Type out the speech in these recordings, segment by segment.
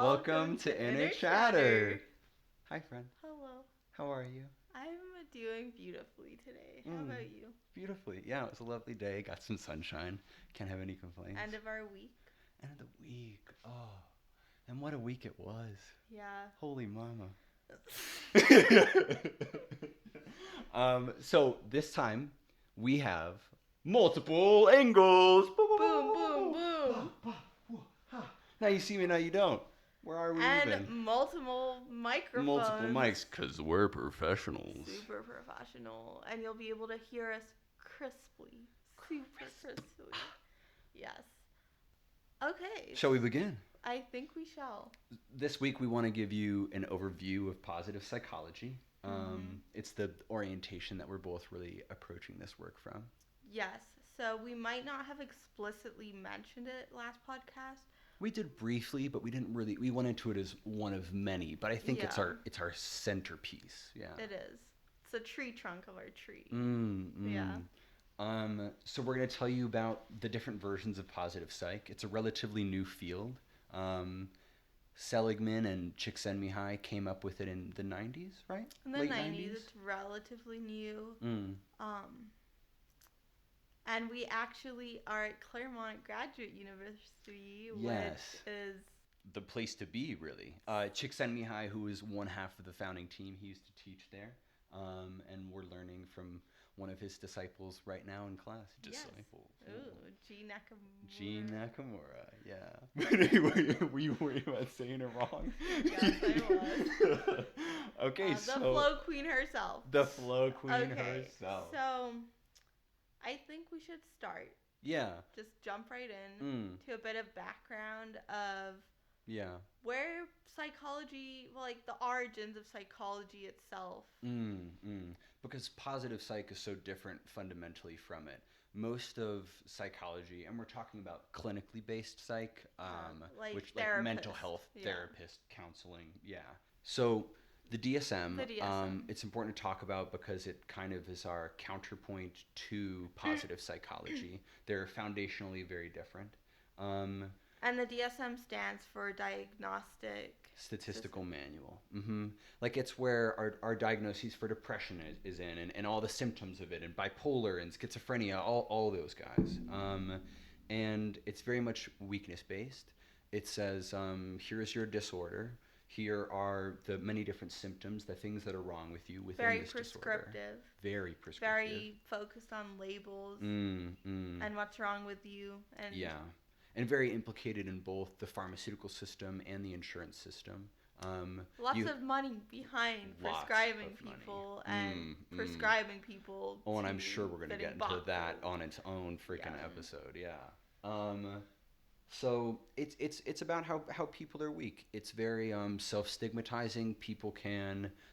Welcome to Inner Chatter. Hi, friend. Hello. How are you? I'm doing beautifully today. How Mm, about you? beautifully. Yeah, it was a lovely day. Got some sunshine. Can't have any End complaints. of our week? End of the week. Oh, and what a week it was. Yeah. Holy mama. So this time we have multiple angles. Boom, boom, boom. Now you see me, now you don't. Where are we And even? multiple Multiple microphones. mics, because we're professionals. Super professional. And you'll be able to hear us crisply. Super crisply. Yes. Okay. Shall we begin? I think we shall. This week we want to give you an overview of positive psychology. Mm-hmm. It's the orientation that we're both really approaching this work from. Yes. So we might not have explicitly mentioned it last podcast. We did briefly, but we didn't really. We went into it as one of many, but I think it's Yeah. our centerpiece. Yeah. It is. It's a tree trunk of our tree. Yeah. Mm. So we're going to tell you about the different versions of positive psych. It's a relatively new field. Um, Seligman and Csikszentmihalyi came up with it in the 90s, right? In the Late 90s, 90s? it's relatively new. Mm. Um, and we actually are at Claremont Graduate University, Yes. which is. The place to be, really. Csikszentmihalyi, who was one half of the founding team, he used to teach there. And we're learning from one of his disciples right now in class. Yes. Disciple. Ooh, G. Nakamura. G. Nakamura, yeah. were you worried about saying it wrong? Yes, I was. Okay, The so. Flow Queen herself. The Flow Queen Okay, herself. so I think we should start. Yeah. Just jump right in to a bit of background of Yeah. where psychology, well, like the origins of psychology itself. Because positive psych is so different fundamentally from it. Most of psychology, and we're talking about clinically based psych, which like mental health, therapist, counseling, yeah. So the DSM, it's important to talk about because it kind of is our counterpoint to positive psychology. They're foundationally very different. And the DSM stands for Diagnostic Statistical Manual. Like it's where our diagnoses for depression is in, and all the symptoms of it, and bipolar and schizophrenia, all those guys. And it's very much weakness based. It says, here's your disorder. Here are the many different symptoms, the things that are wrong with you within this disorder. Very prescriptive. Very focused on labels and what's wrong with you. And yeah. And very implicated in both the pharmaceutical system and the insurance system. Lots of money behind prescribing people and prescribing people. Oh, and I'm sure we're going to get into that on its own freaking episode. Yeah. So it's about how people are weak. It's very self-stigmatizing.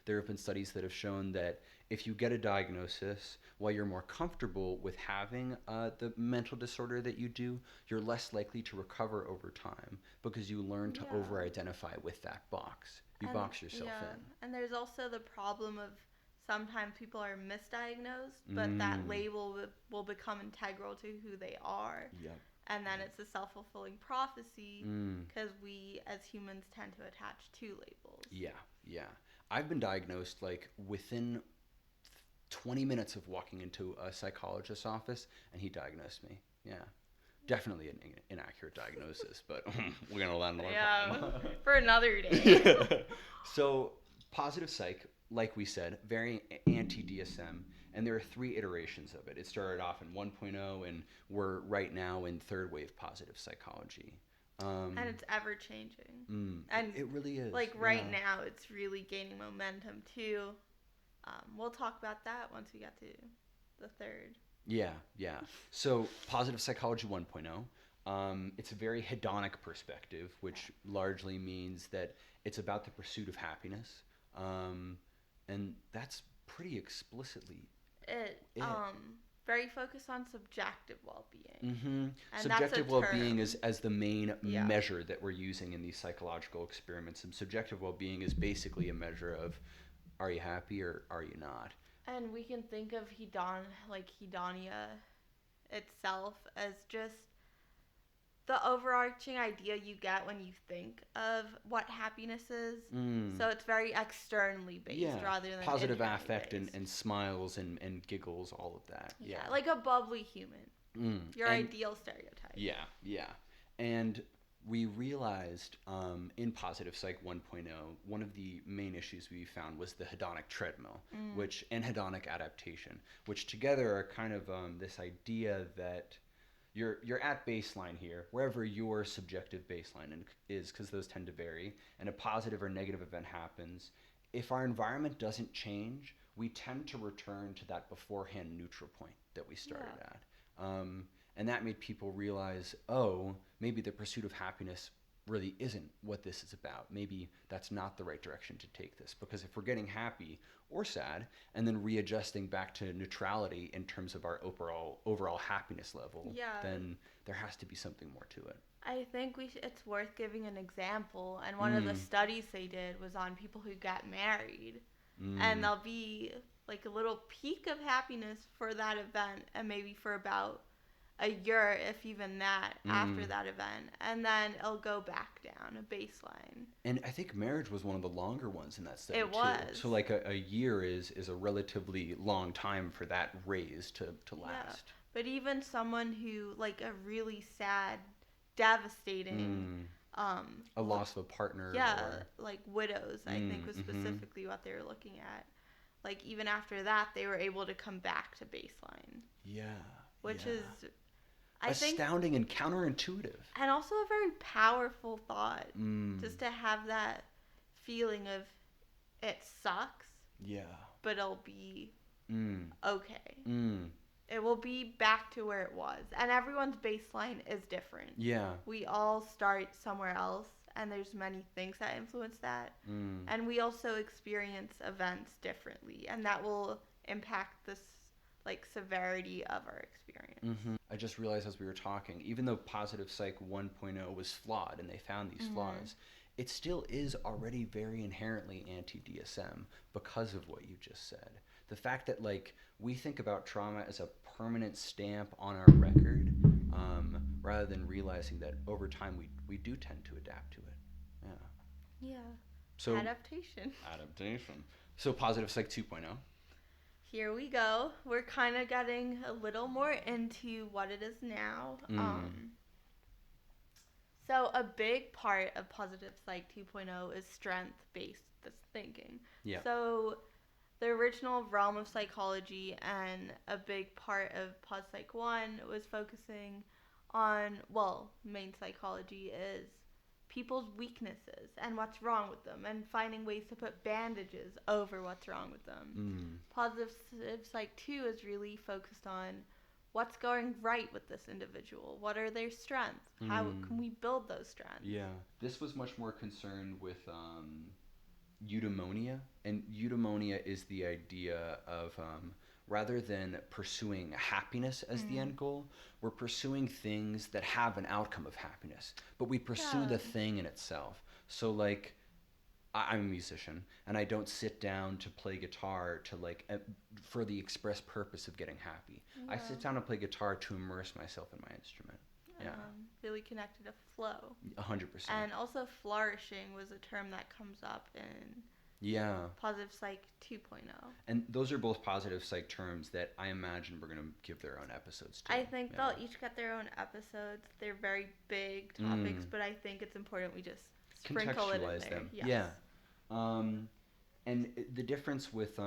There have been studies that have shown that if you get a diagnosis while you're more comfortable with having the mental disorder that you do, you're less likely to recover over time because you learn to over-identify with that box. You box yourself in. And there's also the problem of sometimes people are misdiagnosed, but that label will become integral to who they are. Yep. And then it's a self-fulfilling prophecy because we as humans tend to attach to labels. Yeah. I've been diagnosed like within 20 minutes of walking into a psychologist's office, and he diagnosed me. Yeah. Definitely an inaccurate diagnosis, but we're going to land on for another day. So, positive psych, like we said, very anti-DSM. And there are 3 iterations of it. It started off in 1.0, and we're right now in third wave positive psychology. And it's ever changing. And it really is. Like right now, it's really gaining momentum too. We'll talk about that once we get to the third. Yeah. So positive psychology 1.0. It's a very hedonic perspective, which largely means that it's about the pursuit of happiness. And that's pretty explicitly it. Very focused on subjective well-being. And subjective well-being is as the main measure that we're using in these psychological experiments. And subjective well-being is basically a measure of, are you happy or are you not? And we can think of hedonia itself as just the overarching idea you get when you think of what happiness is. So it's very externally based rather than positive internally affect based. and smiles and giggles, all of that. Yeah. Like a bubbly human. Your ideal stereotype. Yeah. And we realized in Positive Psych 1.0, one of the main issues we found was the hedonic treadmill, and hedonic adaptation, which together are kind of this idea that you're at baseline here, wherever your subjective baseline is, because those tend to vary, and a positive or negative event happens. If our environment doesn't change, we tend to return to that beforehand neutral point that we started at. And that made people realize, oh, maybe the pursuit of happiness really isn't what this is about. Maybe that's not the right direction to take this. Because if we're getting happy or sad and then readjusting back to neutrality in terms of our overall happiness level, then there has to be something more to it. I think it's worth giving an example. And one of the studies they did was on people who got married. And there'll be like a little peak of happiness for that event, and maybe for about a year, if even that, after that event, and then it'll go back down, a baseline. And I think marriage was one of the longer ones in that study it too. Was. So like a year is a relatively long time for that raise to last. But even someone who, like, a really sad, devastating a loss of a partner, like widows, I think was specifically what they were looking at. Like, even after that, they were able to come back to baseline. Which is, I think, astounding and counterintuitive. And also a very powerful thought. Just to have that feeling of it sucks. But it'll be okay. It will be back to where it was. And everyone's baseline is different. We all start somewhere else, and there's many things that influence that. And we also experience events differently, and that will impact this severity of our experience. I just realized as we were talking, even though Positive Psych 1.0 was flawed and they found these flaws, it still is already very inherently anti-DSM because of what you just said. The fact that we think about trauma as a permanent stamp on our record, rather than realizing that over time we do tend to adapt to it. So Adaptation. So Positive Psych 2.0. Here we go. We're kind of getting a little more into what it is now. So a big part of Positive Psych 2.0 is strength-based thinking. So the original realm of psychology and a big part of Pos Psych 1 was focusing on, main psychology is people's weaknesses and what's wrong with them, and finding ways to put bandages over what's wrong with them. Positive Psych 2 is really focused on what's going right with this individual. What are their strengths? How can we build those strengths? This was much more concerned with eudaimonia, and eudaimonia is the idea of rather than pursuing happiness as the end goal, we're pursuing things that have an outcome of happiness, but we pursue the thing in itself. So I'm a musician, and I don't sit down to play guitar for the express purpose of getting happy. I sit down to play guitar to immerse myself in my instrument. Really connected to flow. 100%. And also flourishing was a term that comes up in Positive Psych 2.0. And those are both Positive Psych terms that I imagine we're going to give their own episodes to. I think they'll each get their own episodes. They're very big topics, but I think it's important we just sprinkle it in there. Them. And the difference with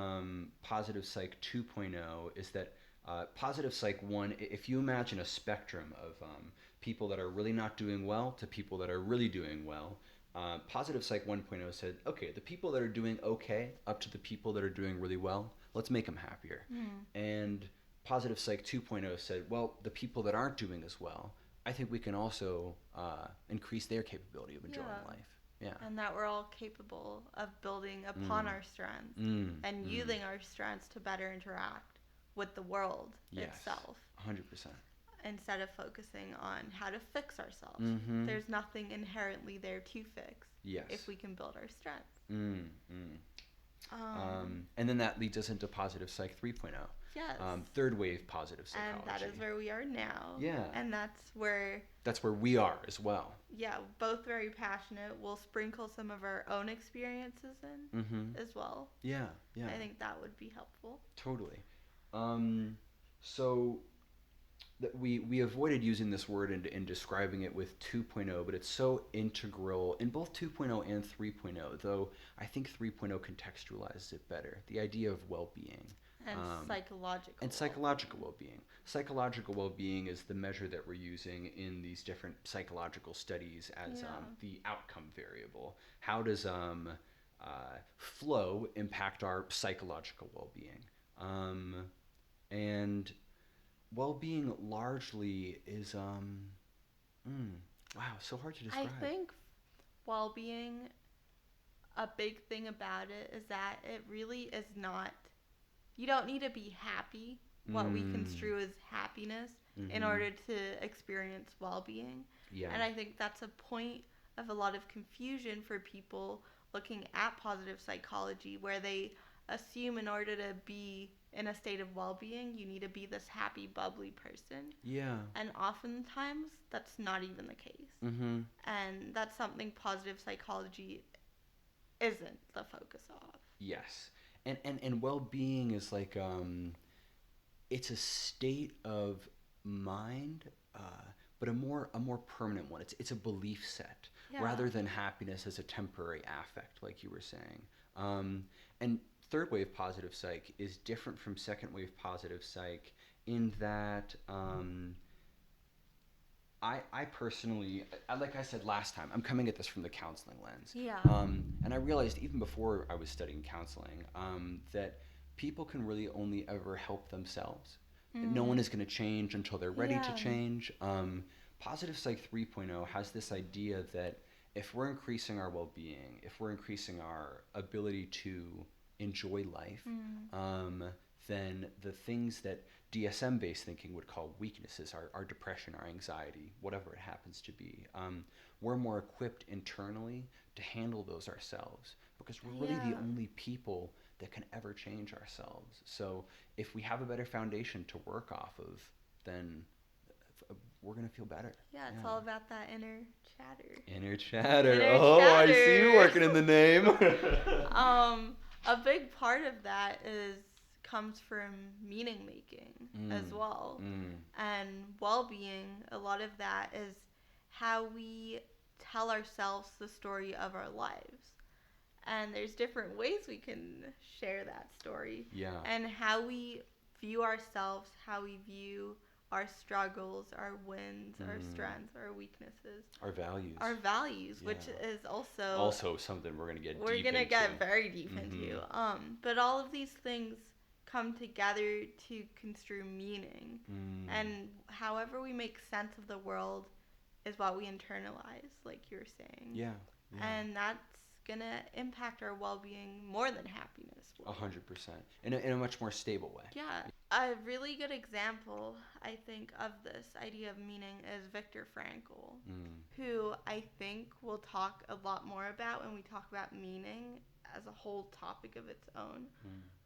Positive Psych 2.0 is that Positive Psych 1, if you imagine a spectrum of people that are really not doing well to people that are really doing well, Positive Psych 1.0 said, okay, the people that are doing okay up to the people that are doing really well, let's make them happier. And Positive Psych 2.0 said, well, the people that aren't doing as well, I think we can also increase their capability of enjoying life. And that we're all capable of building upon our strengths and using our strengths to better interact with the world itself. 100%. Instead of focusing on how to fix ourselves. There's nothing inherently there to fix if we can build our strengths. And then that leads us into Positive Psych 3.0. Yes. Third wave positive psychology. And that is where we are now. Yeah. And that's where we are as well. Yeah, both very passionate. We'll sprinkle some of our own experiences in as well. Yeah. I think that would be helpful. Totally. So we avoided using this word in describing it with 2.0, but it's so integral in both 2.0 and 3.0, though I think 3.0 contextualizes it better. The idea of well-being. And psychological. And psychological well-being. Psychological well-being is the measure that we're using in these different psychological studies as the outcome variable. How does flow impact our psychological well-being? And well-being largely is so hard to describe. I think well-being, a big thing about it is that it really is not, you don't need to be happy, what we construe as happiness, in order to experience well-being. Yeah. And I think that's a point of a lot of confusion for people looking at positive psychology, where they assume in order to be in a state of well-being, you need to be this happy, bubbly person. Yeah. And oftentimes, that's not even the case. And that's something positive psychology isn't the focus of. Yes. And well-being is like, it's a state of mind, but a more permanent one. It's a belief set, rather than happiness as a temporary affect, like you were saying. And third wave positive psych is different from second wave positive psych in that I personally, like I said last time, I'm coming at this from the counseling lens. Yeah. And I realized even before I was studying counseling that people can really only ever help themselves. No one is going to change until they're ready to change. Positive Psych 3.0 has this idea that if we're increasing our well-being, if we're increasing our ability to enjoy life, then the things that DSM-based thinking would call weaknesses, our depression, our anxiety, whatever it happens to be, we're more equipped internally to handle those ourselves, because we're really the only people that can ever change ourselves. So if we have a better foundation to work off of, then we're going to feel better. Yeah, it's all about that inner chatter. Inner chatter. I see you working in the name. A big part of that comes from meaning making as well. And well-being, a lot of that is how we tell ourselves the story of our lives. And there's different ways we can share that story. Yeah. And how we view ourselves, how we view our struggles, our wins, our strengths, our weaknesses. Our values. Our values, which is also something we're going to get very deep into. But all of these things come together to construe meaning. And however we make sense of the world is what we internalize, like you're saying. Yeah. And that's going to impact our well-being more than happiness will. 100%. In a much more stable way. Yeah. A really good example, I think, of this idea of meaning is Viktor Frankl, who I think we'll talk a lot more about when we talk about meaning as a whole topic of its own.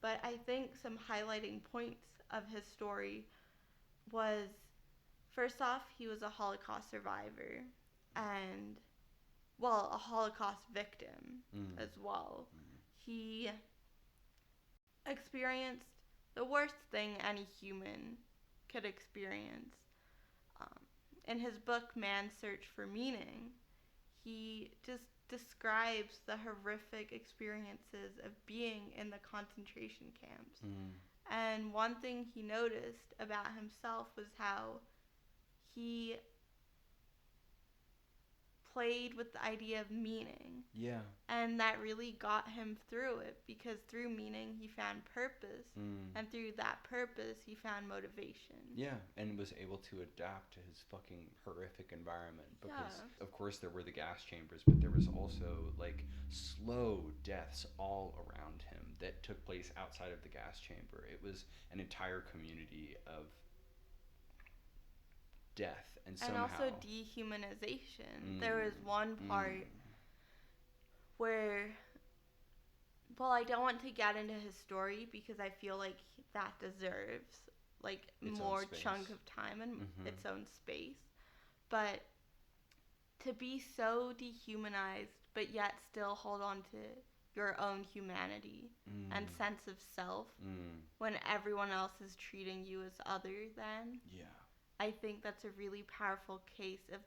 But I think some highlighting points of his story was, first off, he was a Holocaust survivor and, a Holocaust victim as well. He experienced the worst thing any human could experience. In his book, Man's Search for Meaning, he just describes the horrific experiences of being in the concentration camps. And one thing he noticed about himself was how he played with the idea of meaning. Yeah. And that really got him through it, because through meaning he found purpose, and through that purpose he found motivation. Yeah, and was able to adapt to his fucking horrific environment, because of course there were the gas chambers, but there was also like slow deaths all around him that took place outside of the gas chamber. It was an entire community of death and also dehumanization. There was one part where Well, I don't want to get into his story because I feel like that deserves like its more chunk of time and its own space. But to be so dehumanized but yet still hold on to your own humanity and sense of self when everyone else is treating you as other than. Yeah. I think that's a really powerful case of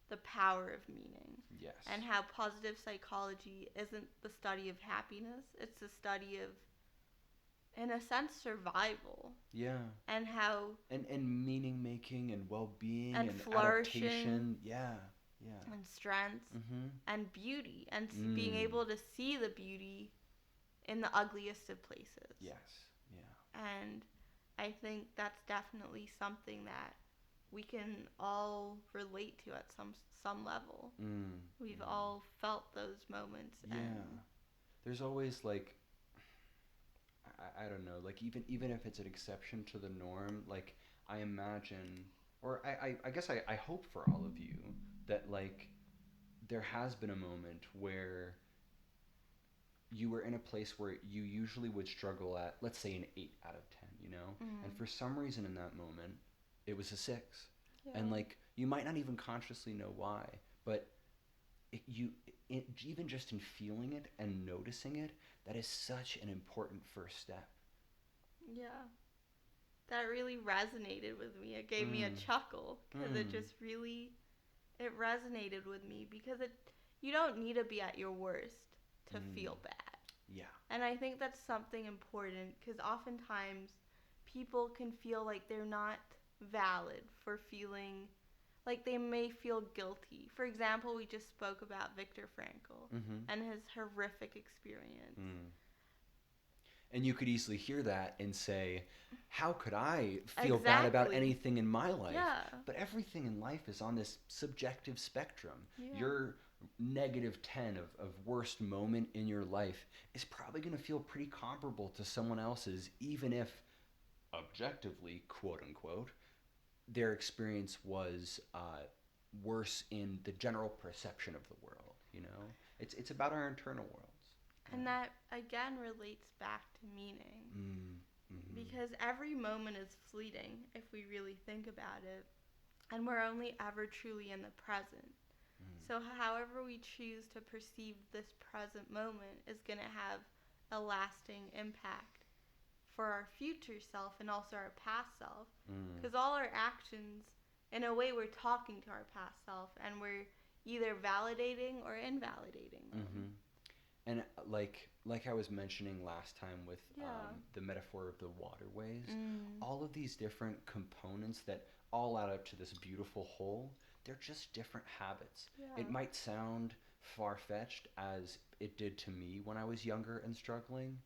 the power of meaning. Yes. And how positive psychology isn't the study of happiness, it's the study of, in a sense, survival. Yeah. And how... And meaning making and well-being and flourishing. Adaptation. Yeah. Yeah. And strength. And beauty. And being able to see the beauty in the ugliest of places. Yes. Yeah. And I think that's definitely something that we can all relate to at some level. We've all felt those moments. Yeah. There's always like, I don't know, like even if it's an exception to the norm, like I imagine, or I guess I hope for all of you that like there has been a moment where you were in a place where you usually would struggle at, let's say, an 8 out of 10, you know? And for some reason in that moment, it was a 6. Yeah. And like, you might not even consciously know why, but even just in feeling it and noticing it, that is such an important first step. Yeah. That really resonated with me. It gave me a chuckle because it just really, it resonated with me because you don't need to be at your worst to feel bad. Yeah. And I think that's something important because oftentimes people can feel like they're not valid for feeling like they may feel guilty. For example, we just spoke about Viktor Frankl and his horrific experience. And you could easily hear that and say, how could I feel bad about anything in my life? Yeah. But everything in life is on this subjective spectrum. Yeah. Your -10 of worst moment in your life is probably going to feel pretty comparable to someone else's, even if objectively, quote unquote, their experience was worse in the general perception of the world. You know, it's about our internal worlds. And that again relates back to meaning, because every moment is fleeting if we really think about it, and we're only ever truly in the present. So however we choose to perceive this present moment is going to have a lasting impact for our future self and also our past self. Because all our actions, in a way, we're talking to our past self and we're either validating or invalidating them. And like I was mentioning last time with the metaphor of the waterways, all of these different components that all add up to this beautiful whole, they're just different habits. Yeah. It might sound far-fetched as it did to me when I was younger and struggling,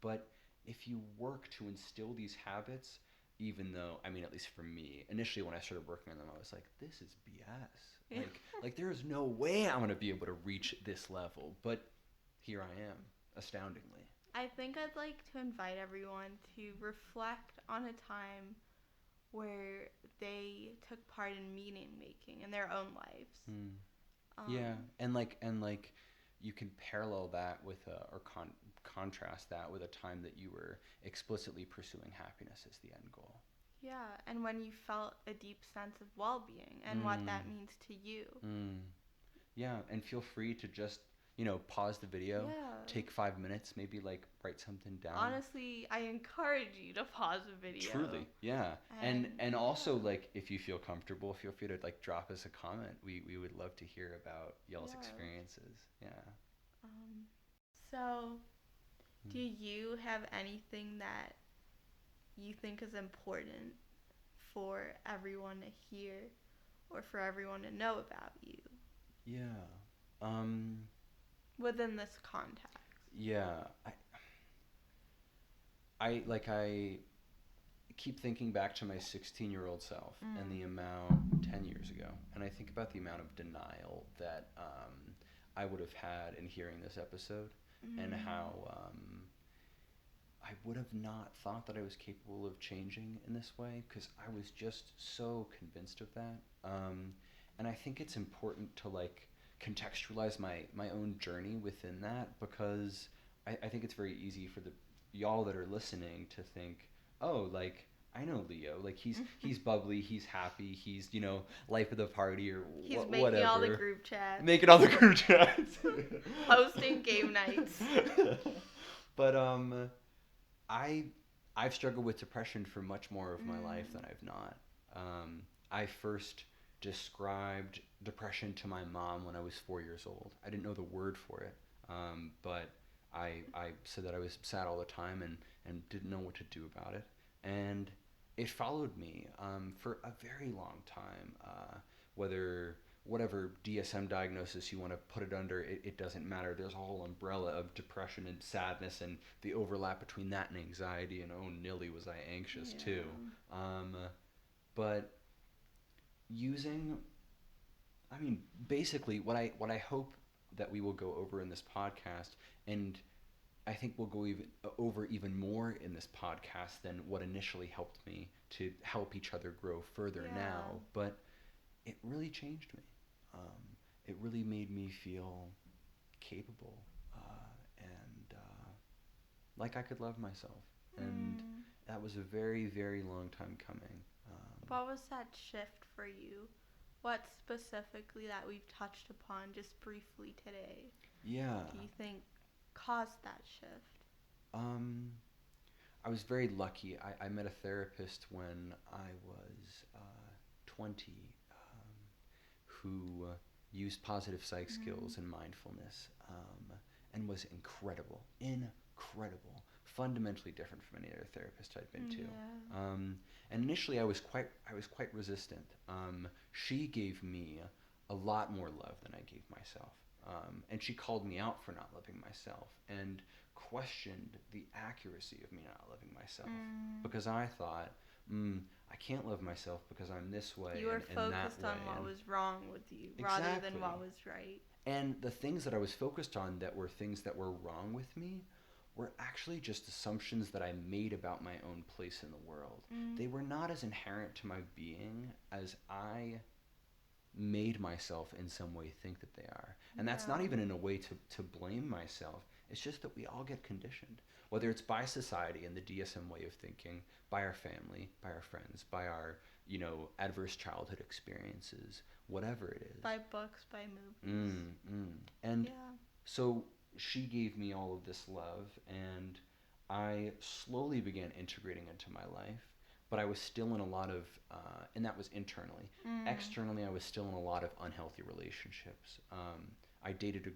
but if you work to instill these habits, even though, I mean, at least for me, initially when I started working on them, I was like, this is BS. Like there is no way I'm going to be able to reach this level, but here I am, astoundingly. I think I'd like to invite everyone to reflect on a time where they took part in meaning making in their own lives. Yeah, and like you can parallel that with or contrast that with a time that you were explicitly pursuing happiness as the end goal. Yeah, and when you felt a deep sense of well-being and what that means to you. Yeah, and feel free to just, pause the video, take 5 minutes, maybe like write something down. Honestly, I encourage you to pause the video. Truly, yeah. And also, like, if you feel comfortable, feel free to like drop us a comment. We would love to hear about y'all's experiences. Yeah. So, do you have anything that you think is important for everyone to hear or for everyone to know about you? Yeah. Within this context. Yeah. I keep thinking back to my 16-year-old self and the amount 10 years ago, and I think about the amount of denial that I would have had in hearing this episode, and how I would have not thought that I was capable of changing in this way, because I was just so convinced of that. And I think it's important to like contextualize my own journey within that, because I think it's very easy for the y'all that are listening to think, oh, like I know Leo, like he's bubbly, he's happy, he's life of the party or he's making whatever. all the group chats, making all the group chats, hosting game nights. But I've struggled with depression for much more of my life than I've not. I first described depression to my mom when I was 4 years old. I didn't know the word for it, but I said that I was sad all the time and didn't know what to do about it. And it followed me for a very long time. Whatever DSM diagnosis you want to put it under, it doesn't matter. There's a whole umbrella of depression and sadness and the overlap between that and anxiety. And oh, nilly was I anxious too. But basically, what I hope that we will go over in this podcast, and I think we'll go over even more in this podcast than what initially helped me to help each other grow further now. But it really changed me. It really made me feel capable and like I could love myself. And that was a very, very long time coming. What was that shift for you? What specifically that we've touched upon just briefly today? Yeah. Do you think caused that shift? I was very lucky. I met a therapist when I was 20 who used positive psych skills and mindfulness and was incredible. Fundamentally different from any other therapist I'd been to. And initially I was quite resistant. She gave me a lot more love than I gave myself. And she called me out for not loving myself and questioned the accuracy of me not loving myself because I thought, I can't love myself because I'm this way. You were and focused that way. on what was wrong with you rather than what was right. And the things that I was focused on that were things that were wrong with me were actually just assumptions that I made about my own place in the world. They were not as inherent to my being as I made myself in some way think that they are. And that's not even in a way to blame myself. It's just that we all get conditioned, whether it's by society and the DSM way of thinking, by our family, by our friends, by our adverse childhood experiences, whatever it is. By books, by movies. And so she gave me all of this love, and I slowly began integrating into my life, but I was still in a lot of, and that was internally. Externally, I was still in a lot of unhealthy relationships. I dated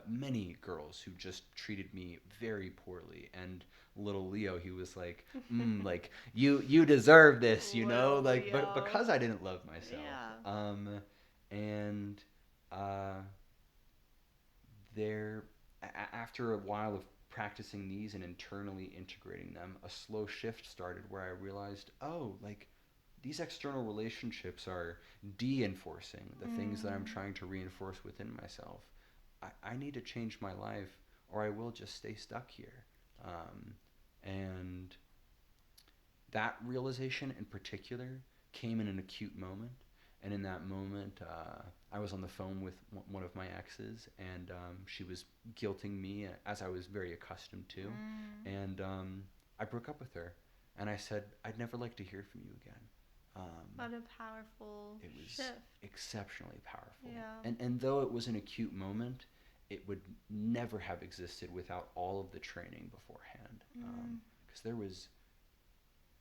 many girls who just treated me very poorly, and little Leo, he was like, like you deserve this, like, but because I didn't love myself. And after a while of practicing these and internally integrating them, a slow shift started where I realized, like these external relationships are de-enforcing the things that I'm trying to reinforce within myself. I need to change my life or I will just stay stuck here. And that realization in particular came in an acute moment. And in that moment, I was on the phone with one of my exes, and she was guilting me, as I was very accustomed to. And I broke up with her, and I said, I'd never like to hear from you again. What a powerful shift. Exceptionally powerful. Yeah. And though it was an acute moment, it would never have existed without all of the training beforehand. Because there was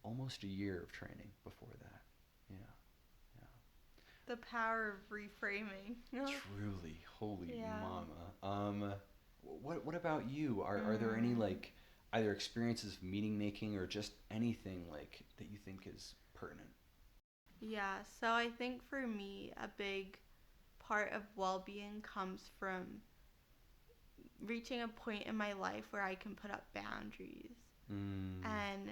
almost a year of training before that. The power of reframing. Truly, holy mama. What about you? Are there any like either experiences of meaning making or just anything like that you think is pertinent? Yeah, so I think for me a big part of well-being comes from reaching a point in my life where I can put up boundaries and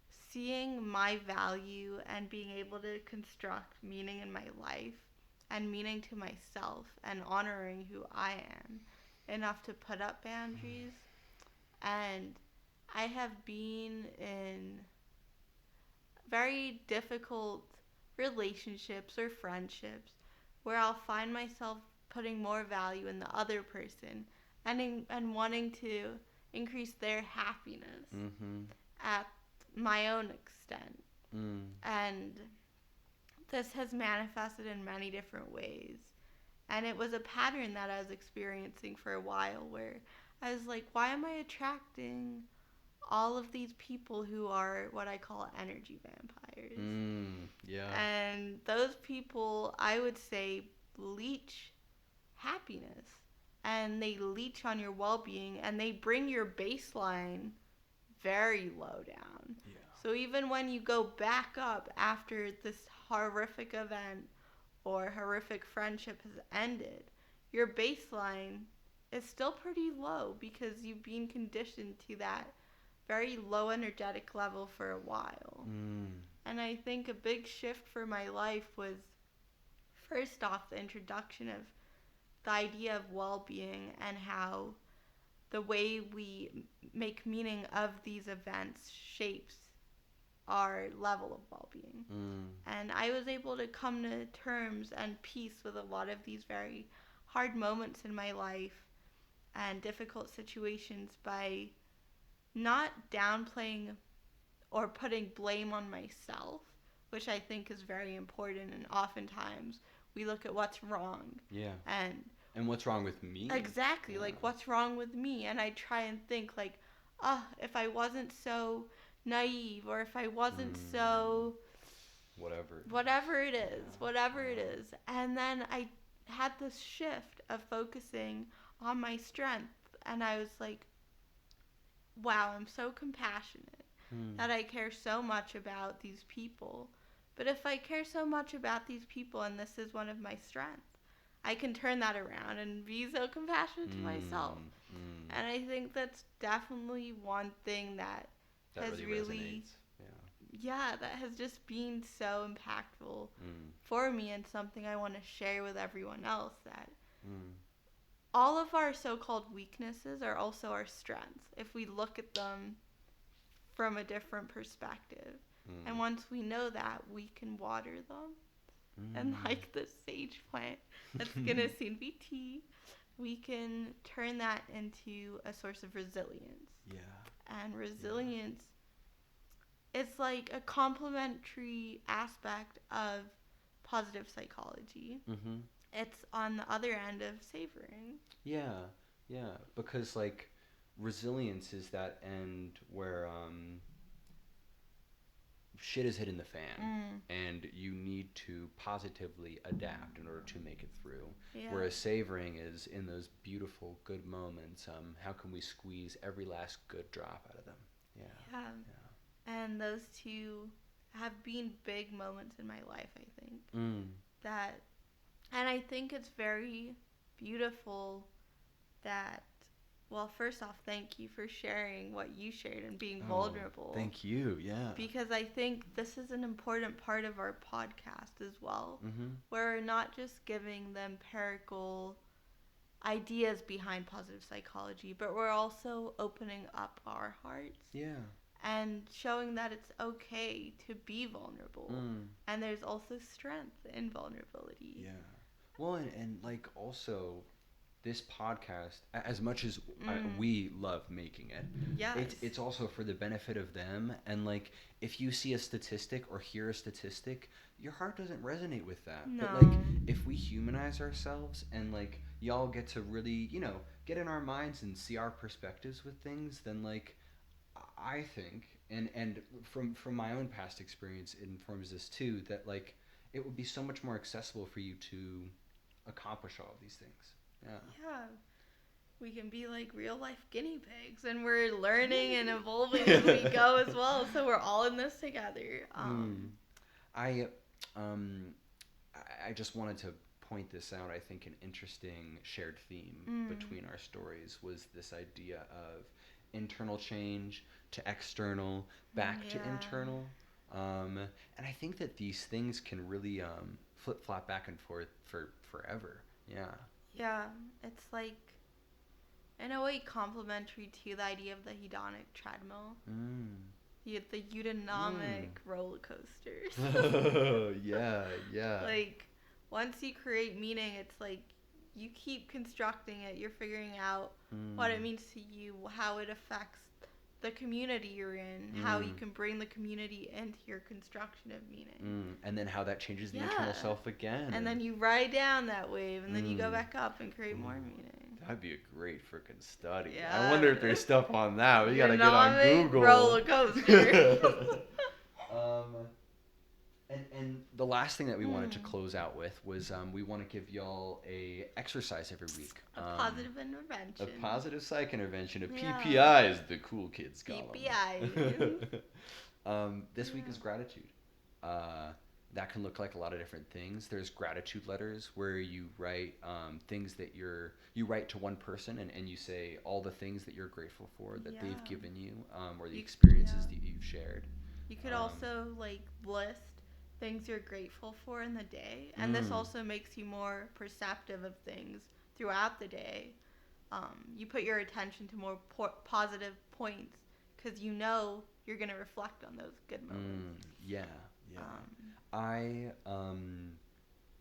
seeing my value and being able to construct meaning in my life and meaning to myself and honoring who I am enough to put up boundaries. And I have been in very difficult relationships or friendships where I'll find myself putting more value in the other person and wanting to increase their happiness Mm-hmm. at my own extent. Mm. And this has manifested in many different ways. And it was a pattern that I was experiencing for a while where I was like, why am I attracting all of these people who are what I call energy vampires? Yeah. And those people, I would say, leech happiness. And they leech on your well being and they bring your baseline very low down. Yeah. So even when you go back up after this horrific event or horrific friendship has ended, your baseline is still pretty low because you've been conditioned to that very low energetic level for a while. And I think a big shift for my life was, first off, the introduction of the idea of well-being and how the way we make meaning of these events shapes our level of well-being. And I was able to come to terms and peace with a lot of these very hard moments in my life and difficult situations by not downplaying or putting blame on myself, which I think is very important. And oftentimes we look at what's wrong. Yeah. And what's wrong with me? Exactly. Yeah. Like, what's wrong with me? And I try and think, like, if I wasn't so naive, or if I wasn't so... Whatever it is. And then I had this shift of focusing on my strength. And I was like, wow, I'm so compassionate that I care so much about these people. But if I care so much about these people and this is one of my strengths, I can turn that around and be so compassionate to myself. And I think that's definitely one thing that has really that has just been so impactful for me, and something I want to share with everyone else, that all of our so-called weaknesses are also our strengths if we look at them from a different perspective. And once we know that, we can water them. And like the sage plant that's going to soon be tea, we can turn that into a source of resilience. Yeah. And resilience is like a complementary aspect of positive psychology. It's on the other end of savoring. Yeah. Because, like, resilience is that end where shit is hitting the fan, and you need to positively adapt in order to make it through. Yeah. Whereas savoring is in those beautiful, good moments. How can we squeeze every last good drop out of them? Yeah. And those two have been big moments in my life, I think. And I think it's very beautiful that, well, first off, thank you for sharing what you shared and being vulnerable. Thank you, yeah. Because I think this is an important part of our podcast as well, where we're not just giving the empirical ideas behind positive psychology, but we're also opening up our hearts. Yeah. And showing that it's okay to be vulnerable. And there's also strength in vulnerability. Yeah. Well, and like, also, this podcast, as much as we love making it, it's also for the benefit of them. And, like, if you see a statistic or hear a statistic, your heart doesn't resonate with that. No. But, like, if we humanize ourselves and, like, y'all get to really, get in our minds and see our perspectives with things, then, like, I think, and from my own past experience, it informs this too, that, like, it would be so much more accessible for you to accomplish all of these things. Yeah. We can be like real life guinea pigs, and we're learning and evolving as we go as well. So we're all in this together. I just wanted to point this out. I think an interesting shared theme between our stories was this idea of internal change to external, back to internal. And I think that these things can really flip-flop back and forth for forever. Yeah, it's like, in a way, complementary to the idea of the hedonic treadmill. The eudaimonic roller coasters. Yeah. Like, once you create meaning, it's like you keep constructing it. You're figuring out what it means to you, how it affects the community you're in, how you can bring the community into your construction of meaning. And then how that changes the internal self again. And then you ride down that wave, and then you go back up and create more meaning. That'd be a great freaking study. Yeah. I wonder if there's stuff on that. We gotta get on Google. Roller coaster. And the last thing that we wanted to close out with was we want to give y'all a exercise every week. A positive intervention. A positive psych intervention. A PPI, the cool kids call them. PPI. This week is gratitude. That can look like a lot of different things. There's gratitude letters where you write things that you write to one person and you say all the things that you're grateful for that they've given you or the experiences that you've shared. You could also list things you're grateful for in the day, and this also makes you more perceptive of things throughout the day. You put your attention to more positive points because you know you're going to reflect on those good moments.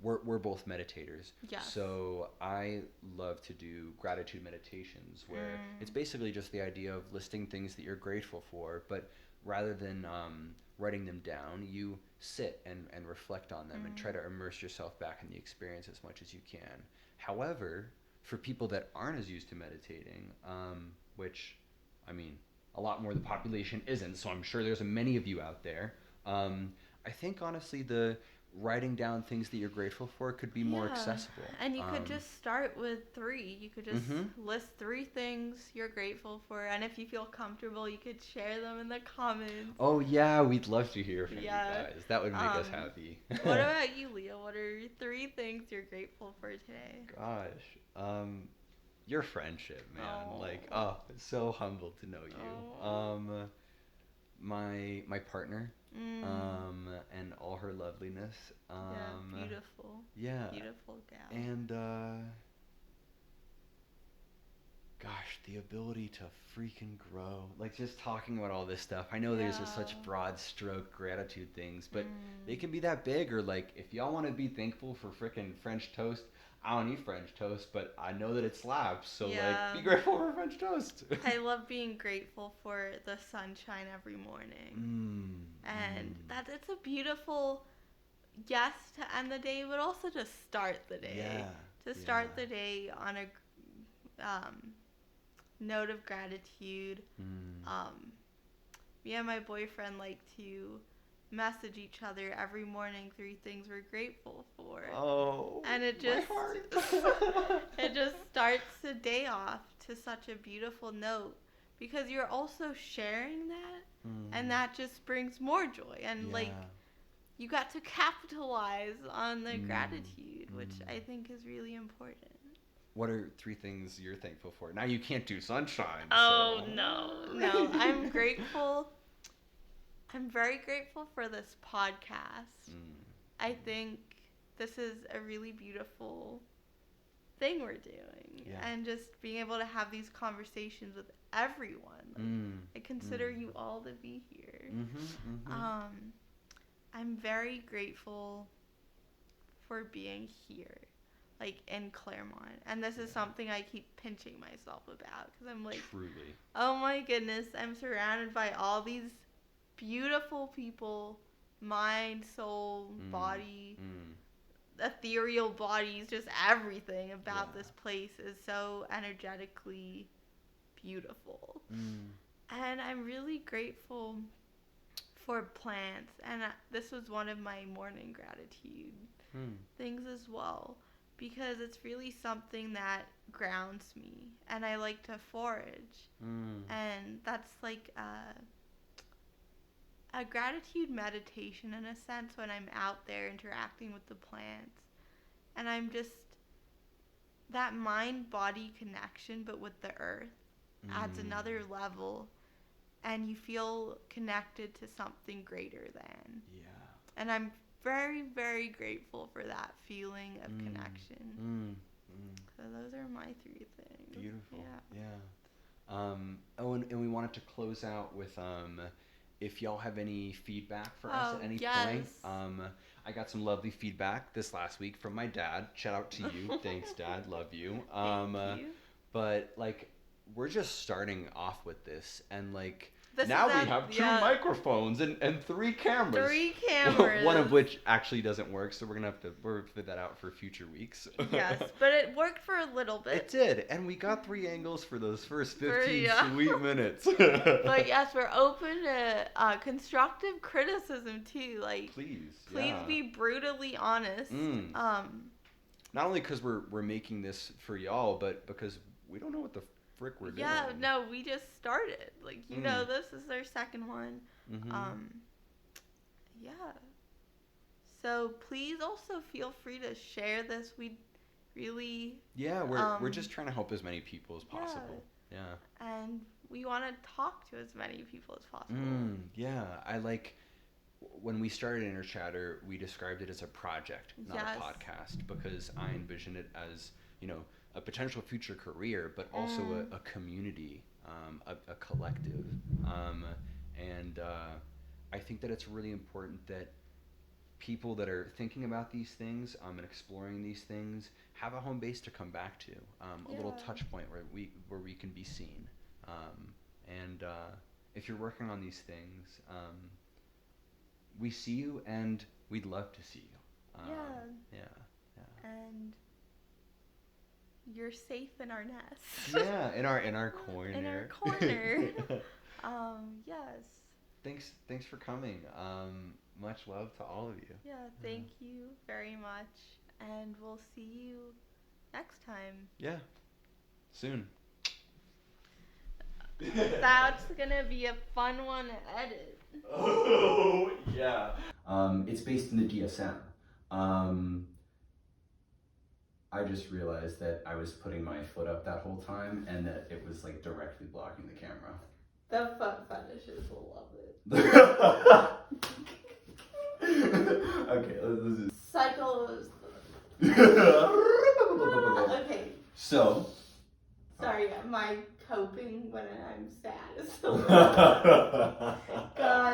We're both meditators. Yes. So I love to do gratitude meditations where it's basically just the idea of listing things that you're grateful for, but rather than writing them down, you sit and reflect on them and try to immerse yourself back in the experience as much as you can. However, for people that aren't as used to meditating, which, I mean, a lot more of the population isn't, so I'm sure there's many of you out there, I think, honestly, the writing down things that you're grateful for could be more accessible. And you could just start with 3. You could just list 3 things you're grateful for, and if you feel comfortable, you could share them in the comments. Oh yeah, we'd love to hear from you guys. That would make us happy. What about you, Leo? What are 3 things you're grateful for today? Gosh, your friendship, man. It's so humbled to know you. My partner. And all her loveliness. Beautiful. Yeah. Beautiful gal. And, gosh, the ability to freaking grow. Just talking about all this stuff. I know there's such broad stroke gratitude things, but they can be that big. Or, if y'all want to be thankful for freaking French toast, I don't eat French toast, but I know that it slaps. So, be grateful for French toast. I love being grateful for the sunshine every morning. And that it's a beautiful, to end the day, but also to start the day. To start the day on a note of gratitude. Me and my boyfriend like to message each other every morning 3 things we're grateful for. Oh, and it just my heart. it just starts the day off to such a beautiful note because you're also sharing that, and that just brings more joy. And you got to capitalize on the gratitude, which I think is really important. What are 3 things you're thankful for? Now you can't do sunshine. Oh, so. No. I'm grateful. I'm very grateful for this podcast. I think this is a really beautiful thing we're doing. And just being able to have these conversations with everyone. I consider you all to be here. I'm very grateful for being here, in Claremont. And this is something I keep pinching myself about because I'm truly. Oh my goodness, I'm surrounded by all these beautiful people, mind, soul, body, ethereal bodies, just everything about this place is so energetically beautiful. And I'm really grateful for plants, and this was one of my morning gratitude things as well, because it's really something that grounds me, and I like to forage, and that's a gratitude meditation in a sense when I'm out there interacting with the plants. And I'm just, that mind-body connection, but with the earth, adds another level. And you feel connected to something greater than. And I'm very, very grateful for that feeling of connection. So those are my 3 things. Beautiful. Yeah. And we wanted to close out with if y'all have any feedback for us at any point, I got some lovely feedback this last week from my dad. Shout out to you. Thanks, Dad. Love you. Thank you. But like, we're just starting off with this, and like, we have 2 microphones and 3 cameras. 3 cameras. One of which actually doesn't work, so we're gonna have to fit that out for future weeks. Yes, but it worked for a little bit. It did, and we got 3 angles for those first 15 sweet minutes. But yes, we're open to constructive criticism too. Like, please be brutally honest. Not only because we're making this for y'all, but because we don't know what the frick we're doing. Yeah, no, we just started. Like, you know, this is their second one. Yeah. So please also feel free to share this. We really... Yeah, we're just trying to help as many people as possible. Yeah. And we want to talk to as many people as possible. Yeah, I like... When we started Inner Chatter, we described it as a project, not a podcast, because I envision it as, you know, a potential future career, but also a community, a collective. And I think that it's really important that people that are thinking about these things and exploring these things have a home base to come back to, a little touch point where we can be seen. And if you're working on these things, we see you, and we'd love to see you. Yeah. And you're safe in our nest. Yeah, in our corner. In our corner. Yes. Thanks for coming. Much love to all of you. Yeah, thank you very much, and we'll see you next time. Yeah. Soon. That's gonna be a fun one to edit. Oh, yeah. It's based in the DSM. I just realized that I was putting my foot up that whole time, and that it was like directly blocking the camera. The foot fetishes will love it. Okay, let's just... Cycle. Okay. So. Sorry, my coping when I'm sad is the worst. God,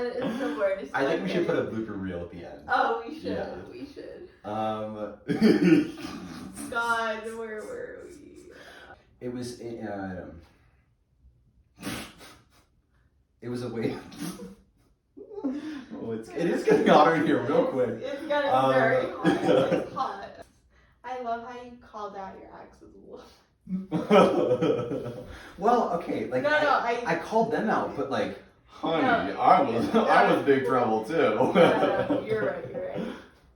it's the worst. I think we should put a blooper reel at the end. Oh, we should. Yeah. We should. God, where were we? It was a way. It is getting hotter in here real quick. It's getting very hot. It's hot. I love how you called out your ex as well. Well, okay, like I called them out, but like, honey, no, I was big trouble too. No, you're right.